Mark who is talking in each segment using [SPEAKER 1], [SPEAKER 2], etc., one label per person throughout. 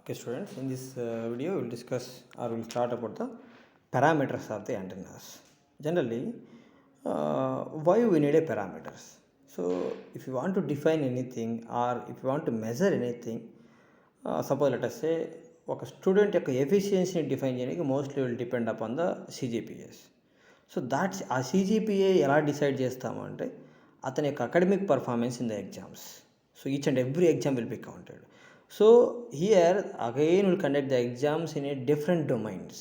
[SPEAKER 1] Okay, students, in this video, we'll discuss or we'll start about the parameters of the antennas. Generally, why we need a parameters? So, if you want to define anything or if you want to measure anything, suppose let us say ఒక student యొక్క ఎఫిషియన్సీని define చేయడానికి mostly will depend upon the CGPAs. So that's ఆ CGPA ఎలా decide చేస్తామంటే అతని యొక్క academic performance in the exams. So each and every exam will be counted. So here again we'll conduct the exams in a different domains.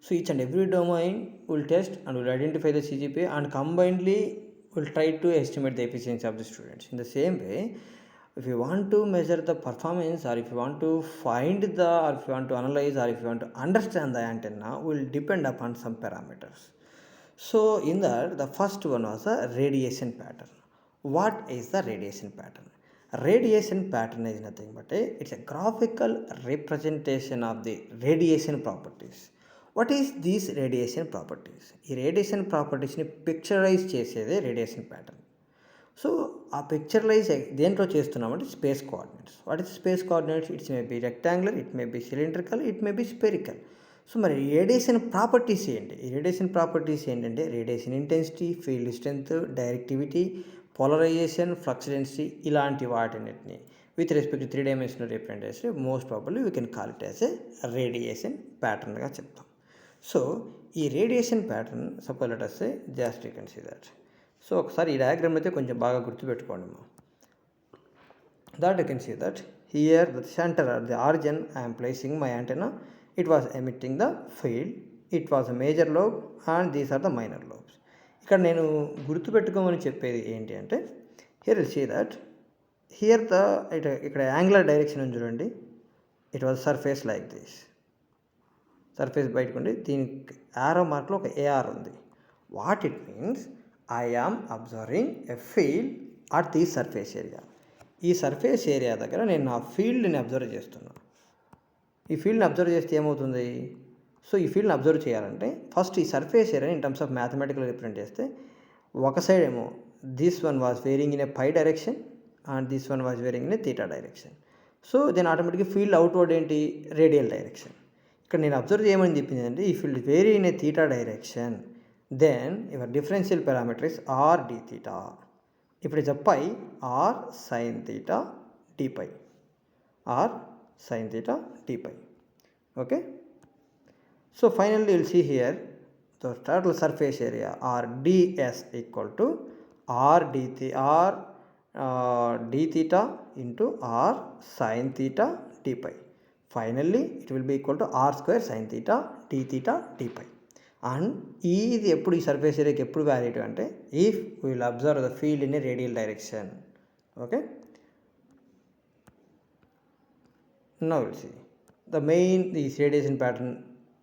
[SPEAKER 1] So each and every domain will test and will identify the CGPA and combinedly will try to estimate the efficiency of the students. In the same way, if you want to measure the performance or if you want to find the or if you want to analyze or if you want to understand the antenna will depend upon some parameters. So in that the first one was a radiation pattern. What is the radiation pattern? Radiation pattern is nothing but it's a graphical representation of the radiation properties. What is these radiation properties? ఈ radiation ప్రాపర్టీస్ని picturise చేసేదే radiation pattern. So ఆ picturise దేంట్లో చేస్తున్నామంటే space coordinates. What is space coordinates? It's may be rectangular, it may be cylindrical, it may be spherical. So మరి radiation properties ఏంటి? ఈ radiation properties ఏంటంటే radiation intensity, field strength, directivity, polarisation, flux density, ఇలాంటి వాటిన్నిటిని with respect to 3 dimensional representation most probably we can call it as a radiation ప్యాటర్న్గా చెప్తాం. So ఈ radiation pattern suppose let us say just you can see that. So ఒకసారి ఈ diagram అయితే కొంచెం బాగా గుర్తుపెట్టుకోండి మా that you can see that here the centre or the origin I'm placing my antenna. It was emitting the field, it was a major lobe and these are the minor lobes. ఇక్కడ నేను గుర్తుపెట్టుకోమని చెప్పేది ఏంటి అంటే here will see that here the ఇక్కడ angular direction ఉంది చూడండి. It was surface like this. Surface బయటకు ఉండి దీనికి యారో మార్క్లో ఒక ఏఆర్ ఉంది. What it means I am observing a field at the surface area. ఈ సర్ఫేస్ ఏరియా దగ్గర నేను నా ఫీల్డ్ని అబ్జర్వ్ చేస్తున్నాను. ఈ ఫీల్డ్ని అబ్జర్వ్ చేస్తే ఏమవుతుంది? సో ఈ ఫీల్డ్ని అబ్జర్వ్ చేయాలంటే ఫస్ట్ ఈ సర్ఫేస్ ఏరియాని in terms of mathematical represent చేస్తే ఒక సైడ్ ఏమో this one was varying in a phi direction and this one was varying in a theta direction. So then ఆటోమేటిక్గా ఫీల్డ్ అవుట్వర్డ్ ఏంటి? Radial direction. ఇక్కడ నేను observe చేయమని చెప్పింది అంటే ఈ field vary in a theta direction, then your differential parameter is r d theta. ఇప్పుడు it's phi r sine theta d phi, r sine theta d pi. Okay. So finally you will see here the total surface area or ds equal to r d theta into r sin theta d pi. Finally it will be equal to r square sin theta d theta d pi. And ఇది ఎప్పుడు ఈ surface ఏరియాకి ఎప్పుడు వాల్యుయేటివ్ అంటే if we will observe the field in a radial direction. Okay. Now we will see the main this radiation pattern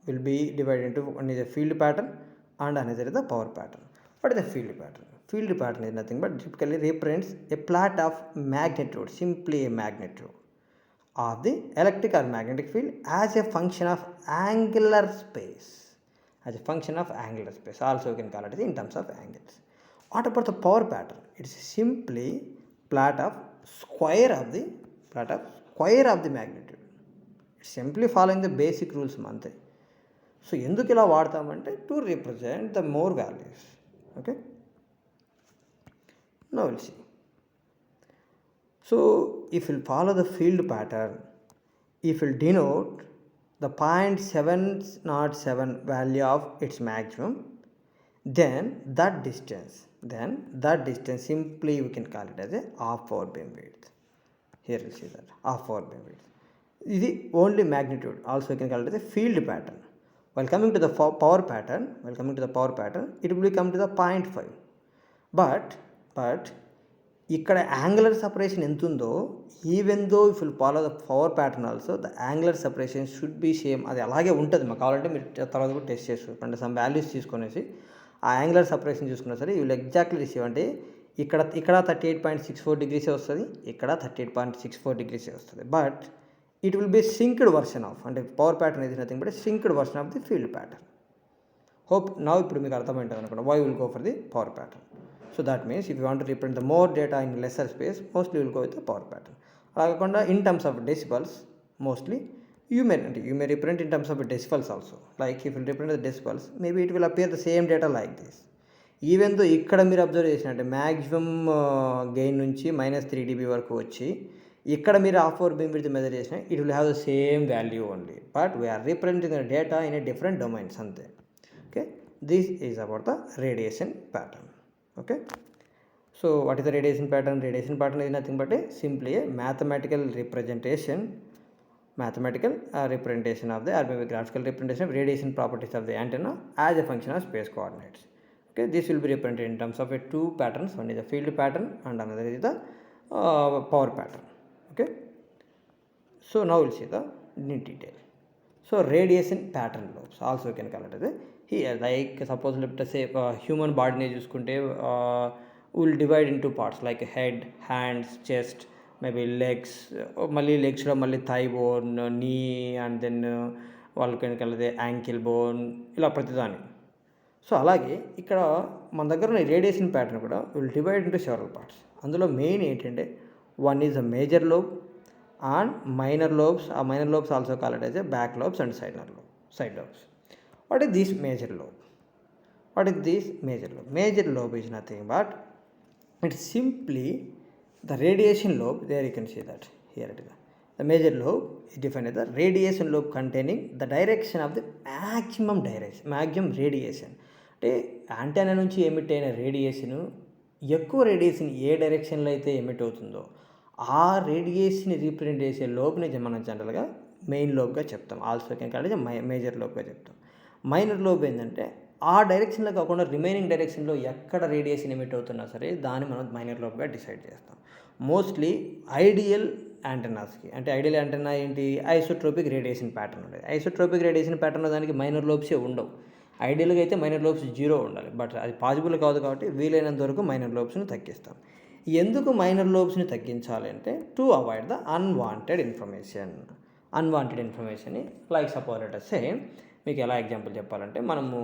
[SPEAKER 1] will be divided into one is a field pattern and another is the power pattern. What is the field pattern? Field pattern is nothing but typically represents a plot of magnitude, simply a magnitude of the electric or magnetic field as a function of angular space. As a function of angular space. Also you can call it in terms of angles. What about the power pattern? It is simply plot of square of the magnitude. It's simply following the basic rules mante. So ఎందుకు ఇలా వాడతామంటే to represent the more values. Okay. Now will see. So if will follow the field pattern, if will denote the 0.707 value of its maximum, then that distance simply we can call it as a half power beam width. Here we see that half power beam width. This is only magnitude. Also you can call it as a field pattern. While coming to the power pattern, it will come to the 0.5. But ఇక్కడ angular separation ఎంత ఉందో, even though if will follow the power pattern also the angular separation should be same. అది అలాగే ఉంటుంది. మాకు కావాలంటే మీరు తర్వాత కూడా టెస్ట్ చేసుకోండి. సమ్ వాల్యూస్ తీసుకునేసి ఆ యాంగులర్ సపరేషన్ చూసుకున్నా సరే యూ విల్ ఎగ్జాక్ట్లీ రిసీవ్. అంటే ఇక్కడ 38.64 degrees వస్తుంది, ఇక్కడ 38.64 degrees వస్తుంది. But it will be synced version of, and power pattern is nothing but a synced version of the field pattern. Hope now ఇప్పుడు మీకు అర్థమైంది అనుకుంటా why we will go for the power pattern. So that means if you want to represent the more data in lesser space, mostly we will go with the power pattern. అలా కాకుండా in terms of decibels, mostly. You may represent in terms of decibels also. Like if you represent the decibels, maybe it will appear the same data like this. Even though ఇక్కడ మీరు observe చేసినట్టే maximum gain నుంచి -3 dB వరకు వచ్చి ఇక్కడ మీరు half power beam width measure చేసిన it will have the same value only, but we're representing the data in a different domains అంతే. Okay, this is about the radiation pattern. Okay, so what is the radiation pattern? Radiation pattern is nothing but a simply a mathematical representation of the, or maybe graphical representation of radiation properties of the antenna as a function of space coordinates. Okay, this will be represented in terms of a two patterns. One is the field pattern and another is the power pattern. Okay, so now we'll see the in detail. So radiation pattern lobes also you can call it as a, here like suppose let us say human body ne chuskunte will divide into parts like head, hands, chest, maybe legs, మళ్ళీ లెగ్స్లో మళ్ళీ thigh bone, నీ and then వాళ్ళకి కలిగే ankle bone, ఇలా ప్రతిదాని. So అలాగే ఇక్కడ మన దగ్గర ఉన్న రేడియేషన్ ప్యాటర్న్ కూడా will divide into several parts. అందులో మెయిన్ ఏంటంటే one is a major lobe and minor lobes. ఆ minor lobes also called as a back lobes and side lobes. What is this major lobe? Major lobe is nothing but it's simply the radiation lobe. There you can see that here it is. The major lobe is defined as the radiation lobe containing the direction of the maximum radiation. అంటే antenna నుంచి emit అయిన radiation, ఎక్కువ radiation ఏ డైరెక్షన్లో అయితే emit అవుతుందో ఆ radiation represent చేసే లోబ్ని మనం జనరల్గా మెయిన్ లోబ్గా చెప్తాం. ఆల్సో కెన్ కాల్డ్ మేజర్ లోబ్గా చెప్తాం. మైనర్ లోబ్ ఏంటంటే ఆ డైరెక్షన్లో కాకుండా రిమైనింగ్ డైరెక్షన్లో ఎక్కడ రేడియేషన్ ఎమిట్ అవుతున్నా సరే దాన్ని మనం మైనర్ లోబ్గా డిసైడ్ చేస్తాం. మోస్ట్లీ ఐడియల్ యాంటెన్నాస్కి, అంటే ఐడియల్ యాంటెన్నా ఏంటి, ఐసోట్రోపిక్ రేడియేషన్ ప్యాటర్న్ ఉండేది. ఐసోట్రోపిక్ రేడియేషన్ ప్యాటర్న్ దానికి మైనర్ లోబ్సే ఉండవు. ఐడియల్గా అయితే మైనర్ లోబ్స్ 0 ఉండాలి, బట్ అది పాసిబుల్ కాదు కాబట్టి వీలైనంత వరకు మైనర్ లోబ్స్ని తగ్గిస్తాం. ఎందుకు మైనర్ లోబ్స్ని తగ్గించాలి అంటే టు అవాయిడ్ ద అన్వాంటెడ్ ఇన్ఫర్మేషన్ని. Like suppose let us say, మీకు ఎలా ఎగ్జాంపుల్ చెప్పాలంటే మనము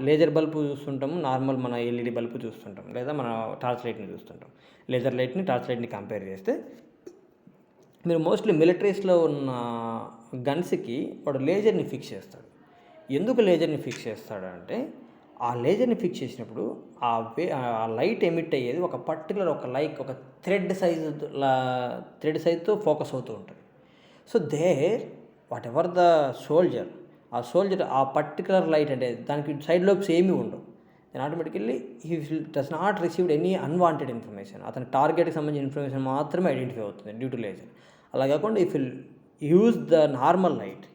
[SPEAKER 1] లేజర్ బల్బు చూస్తుంటాము, నార్మల్ మన ఎల్ఈడి బల్బు చూస్తుంటాం, లేదా మన టార్చ్ లైట్ని చూస్తుంటాం. లేజర్ లైట్ని టార్చ్ లైట్ని కంపేర్ చేస్తే మీరు మోస్ట్లీ మిలిటరీస్లో ఉన్న గన్స్కి వాడు లేజర్ని ఫిక్స్ చేస్తాడు. ఎందుకు లేజర్ని ఫిక్స్ చేస్తాడు అంటే ఆ లేజర్ని ఫిక్స్ చేసినప్పుడు ఆ లైట్ ఎమిట్ అయ్యేది ఒక పర్టికులర్ ఒక థ్రెడ్ సైజుతో ఫోకస్ అవుతూ ఉంటుంది. So there whatever the soldier ఆ పర్టికులర్ లైట్, అంటే దానికి సైడ్ లోబ్స్ ఏమీ ఉండవు. Then automatically he does not received any unwanted information. అతని టార్గెట్కి సంబంధించిన ఇన్ఫర్మేషన్ మాత్రమే ఐడెంటిఫై అవుతుంది డ్యూ టు లేజర్. అలా కాకుండా if will use the normal light,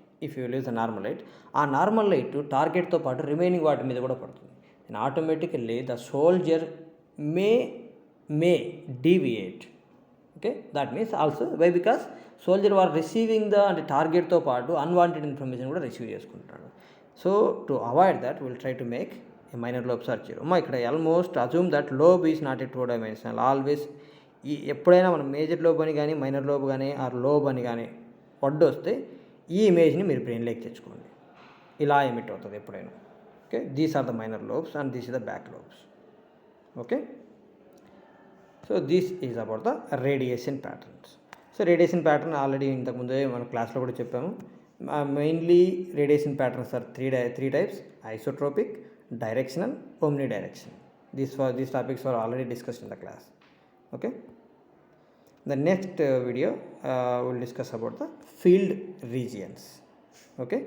[SPEAKER 1] ఆ నార్మల్ లైట్ టార్గెట్తో పాటు రిమైనింగ్ వాటి మీద కూడా పడుతుంది. Then automatically the soldier may deviate. Okay, that means also why because soldier were receiving the, అంటే టార్గెట్తో పాటు అన్వాంటెడ్ ఇన్ఫర్మేషన్ కూడా రిసీవ్ చేసుకుంటున్నాడు. So to avoid that will try to make a minor lobes are 0. ఇక్కడ almost assume that lobe is not a 2 dimensional. Always ఎప్పుడైనా మనం major lobe అని కానీ మైనర్ లోబ్ కానీ ఆర్ లోబ్ అని కానీ వడ్డు వస్తే ఈ ఇమేజ్ని మీరు బ్రెయిన్లోకి తెచ్చుకోండి. ఇలా ఎమిట్ అవుతుంది ఎప్పుడైనా. Okay, these are the minor lobes and these is the back lobes. Okay, so this is about the radiation patterns. So radiation pattern already ఇంతకుముందే మన క్లాస్లో కూడా చెప్పాము. Mainly radiation patterns are three types: isotropic, directional, omnidirectional. These topics were already discussed in the class. Okay, the next video will discuss about the field regions. Okay.